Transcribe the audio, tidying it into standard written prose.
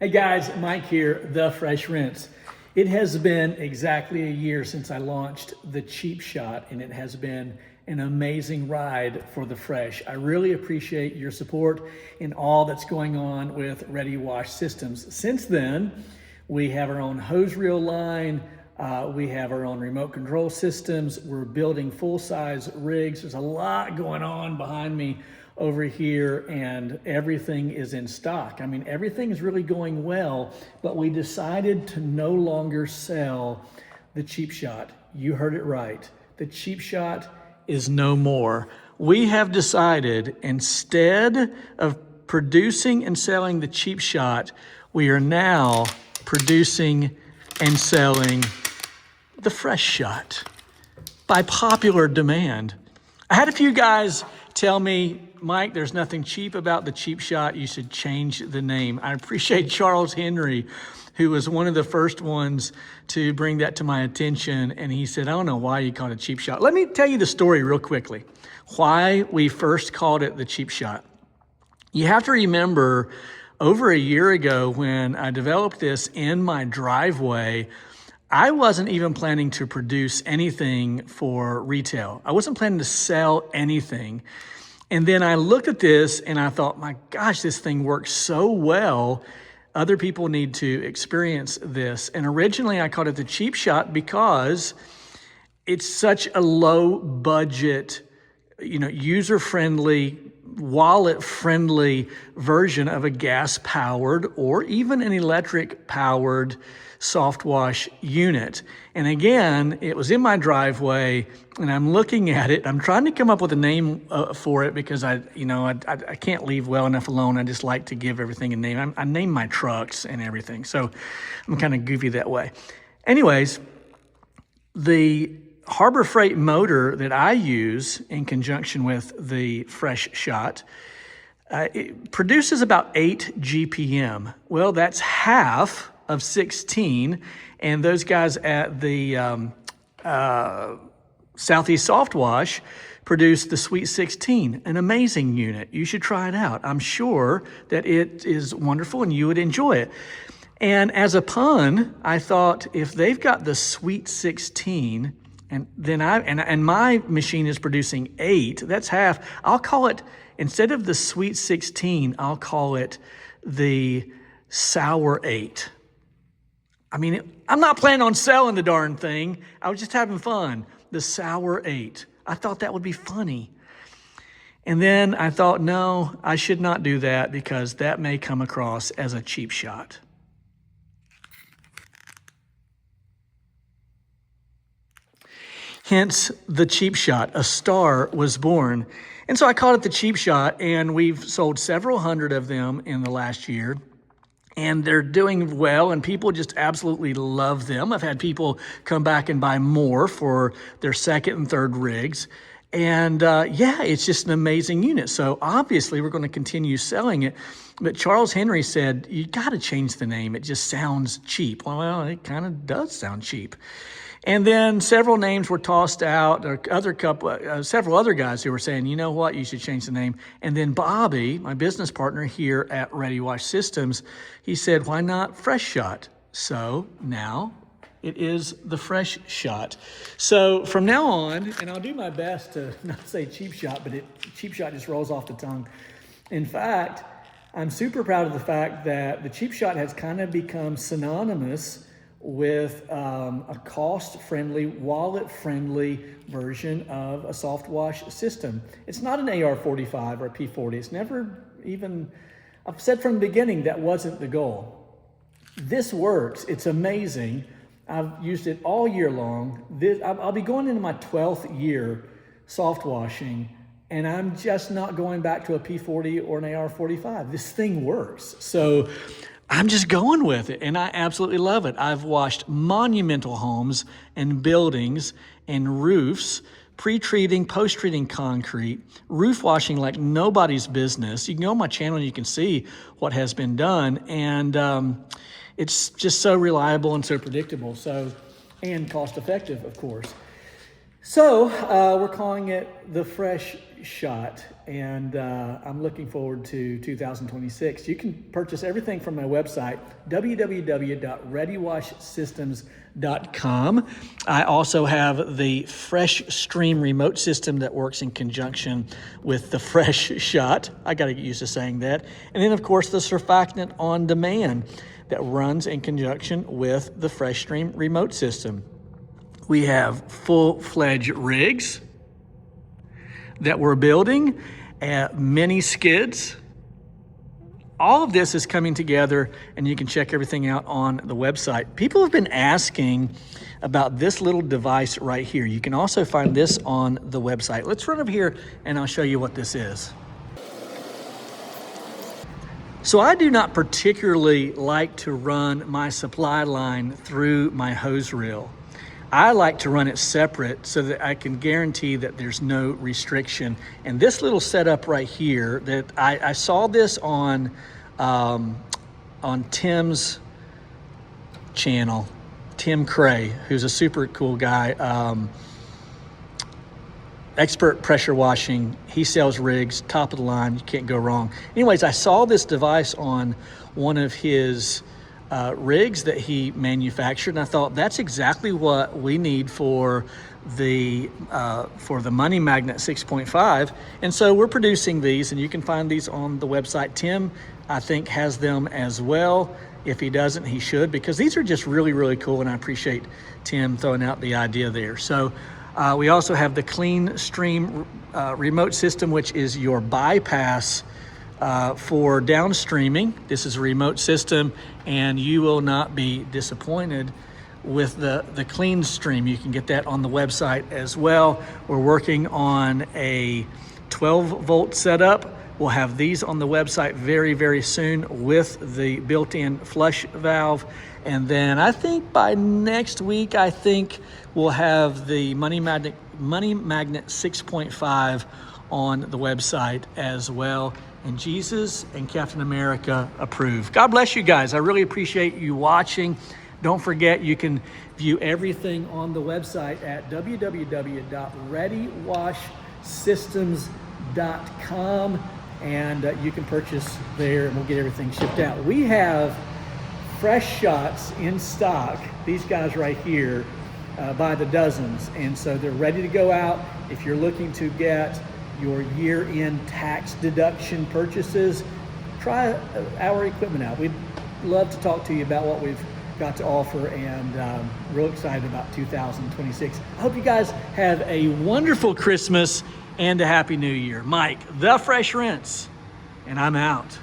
Hey guys, Mike here, The Fresh Rinse. It has been exactly a year since I launched the Cheap Shot, and it has been an amazing ride for The Fresh. I really appreciate your support in all that's going on with Ready Wash Systems. Since then, we have our own hose reel line, we have our own remote control systems, we're building full-size rigs. There's a lot going on behind me over here, and everything is in stock. I mean, everything is really going well, but we decided to no longer sell the Cheap Shot. You heard it right. The Cheap Shot is no more. We have decided, instead of producing and selling the Cheap Shot, we are now producing and selling the Fresh Shot by popular demand. I had a few guys tell me, Mike, there's nothing cheap about the Cheap Shot. You should change the name. I appreciate Charles Henry, who was one of the first ones to bring that to my attention. And he said, I don't know why you call it a Cheap Shot. Let me tell you the story real quickly, why we first called it the Cheap Shot. You have to remember, over a year ago when I developed this in my driveway, I wasn't even planning to produce anything for retail. I wasn't planning to sell anything. And then I looked at this and I thought, my gosh, this thing works so well. Other people need to experience this. And originally I called it the Cheap Shot because it's such a low budget, user-friendly, wallet-friendly version of a gas-powered or even an electric-powered soft wash unit. And again, it was in my driveway and I'm looking at it. I'm trying to come up with a name for it because I can't leave well enough alone. I just like to give everything a name. I name my trucks and everything. So I'm kind of goofy that way. Anyways, the Harbor Freight motor that I use in conjunction with the Fresh Shot, it produces about 8 GPM. Well, that's half of 16, and those guys at the Southeast Soft Wash produce the Sweet 16, an amazing unit. You should try it out. I'm sure that it is wonderful and you would enjoy it. And as a pun, I thought, if they've got the Sweet 16, and then and my machine is producing 8, that's half. I'll call it, instead of the Sweet 16, I'll call it the Sour 8. I mean, I'm not planning on selling the darn thing. I was just having fun. The Sour 8. I thought that would be funny. And then I thought, no, I should not do that because that may come across as a cheap shot. Hence the Cheap Shot. A star was born. And so I called it the Cheap Shot, and we've sold several hundred of them in the last year. And they're doing well, and people just absolutely love them. I've had people come back and buy more for their second and third rigs. And it's just an amazing unit. So obviously we're going to continue selling it. But Charles Henry said, you got to change the name. It just sounds cheap. Well, it kind of does sound cheap. And then several names were tossed out, or several other guys who were saying, you know what, you should change the name. And then Bobby, my business partner here at Ready Wash Systems, he said, why not Fresh Shot? So now it is the Fresh Shot. So from now on, and I'll do my best to not say Cheap Shot, but Cheap Shot just rolls off the tongue. In fact, I'm super proud of the fact that the Cheap Shot has kind of become synonymous with a cost-friendly, wallet-friendly version of a soft wash system. It's not an AR-45 or a P-40. It's never even, I've said from the beginning that wasn't the goal. This works. It's amazing. I've used it all year long. I'll be going into my 12th year soft washing, and I'm just not going back to a P-40 or an AR-45. This thing works. So I'm just going with it, and I absolutely love it. I've washed monumental homes and buildings and roofs, pre-treating, post-treating concrete, roof washing like nobody's business. You can go on my channel and you can see what has been done, and it's just so reliable and so predictable, and cost-effective, of course. So we're calling it the Fresh Shot, and I'm looking forward to 2026. You can purchase everything from my website, www.readywashsystems.com. I also have the Fresh Stream remote system that works in conjunction with the Fresh Shot. I got to get used to saying that. And then, of course, the Surfactant On Demand that runs in conjunction with the Fresh Stream remote system. We have full-fledged rigs that we're building, mini skids. All of this is coming together, and you can check everything out on the website. People have been asking about this little device right here. You can also find this on the website. Let's run over here, and I'll show you what this is. So I do not particularly like to run my supply line through my hose reel. I like to run it separate so that I can guarantee that there's no restriction. And this little setup right here, that I saw this on Tim's channel, Tim Cray, who's a super cool guy, expert pressure washing. He sells rigs, top of the line, you can't go wrong. Anyways, I saw this device on one of his rigs that he manufactured, and I thought that's exactly what we need for the Money Magnet 6.5. And so we're producing these, and you can find these on the website. Tim, I think, has them as well. If he doesn't, he should, because these are just really, really cool, and I appreciate Tim throwing out the idea there. So we also have the Clean Stream remote system, which is your bypass for downstreaming. This is a remote system, and you will not be disappointed with the Clean Stream. You can get that on the website as well. We're working on a 12-volt setup. We'll have these on the website very, very soon with the built-in flush valve. And then I think by next week, I think we'll have the Money Magnet 6.5 on the website as well. And Jesus and Captain America approve. God bless you guys. I really appreciate you watching. Don't forget, you can view everything on the website at www.readywashsystems.com, and you can purchase there, and we'll get everything shipped out. We have Fresh Shots in stock, these guys right here, by the dozens, and so they're ready to go out. If you're looking to get your year-end tax deduction purchases, try our equipment out. We'd love to talk to you about what we've got to offer, and real excited about 2026. I hope you guys have a wonderful Christmas and a Happy New Year. Mike, the Fresh Rinse, and I'm out.